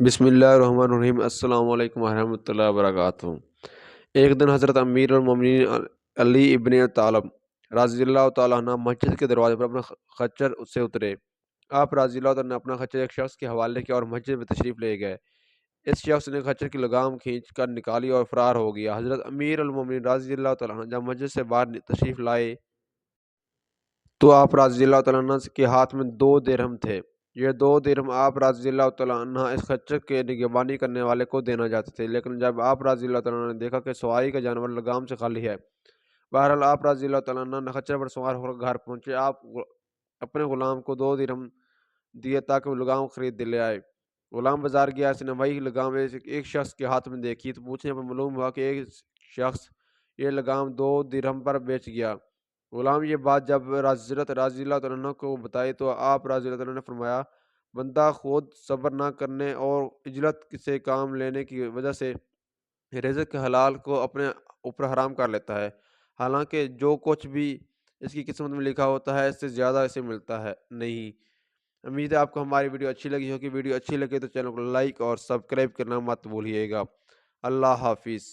بسم اللہ الرحمن الرحیم۔ السلام علیکم ورحمۃ اللہ وبرکاتہ۔ ایک دن حضرت امیر المومنین علی ابن طالب رضی اللہ تعالیٰ عنہ مسجد کے دروازے پر اپنا خچر سے اترے۔ آپ رضی اللہ تعالیٰ نے اپنا خچر ایک شخص کے حوالے کیا اور مسجد میں تشریف لے گئے۔ اس شخص نے خچر کی لگام کھینچ کر نکالی اور فرار ہو گیا۔ حضرت امیر المومنین رضی اللہ تعالیٰ عنہ جب مسجد سے باہر تشریف لائے تو آپ رضی اللہ تعالیٰ عنہ کے ہاتھ میں 2 درہم تھے۔ یہ 2 درہم آپ رضی اللہ تعالیٰ عنہ اس خچر کے نگہبانی کرنے والے کو دینا چاہتے تھے، لیکن جب آپ رضی اللہ تعالیٰ عنہ نے دیکھا کہ سواری کا جانور لگام سے خالی ہے، بہرحال آپ رضی اللہ تعالیٰ عنہ نے خچر پر سوار ہو کر گھر پہنچے۔ آپ اپنے غلام کو 2 درہم دیے تاکہ وہ لگام خرید لے آئے۔ غلام بازار گیا، اس نے وہی لگام ایک شخص کے ہاتھ میں دیکھی تو پوچھنے پر معلوم ہوا کہ ایک شخص یہ لگام 2 درہم پر بیچ گیا۔ غلام یہ بات جب حضرت رضی اللہ تعالیٰ عنہ کو بتائی تو آپ رضی اللہ تعالیٰ عنہ نے فرمایا، بندہ خود صبر نہ کرنے اور عجلت سے کام لینے کی وجہ سے رزق کے حلال کو اپنے اوپر حرام کر لیتا ہے، حالانکہ جو کچھ بھی اس کی قسمت میں لکھا ہوتا ہے اس سے زیادہ اسے ملتا ہے نہیں۔ امید ہے آپ کو ہماری ویڈیو اچھی لگی ہوگی۔ ویڈیو اچھی لگے تو چینل کو لائک اور سبسکرائب کرنا مت بھولیے گا۔ اللہ حافظ۔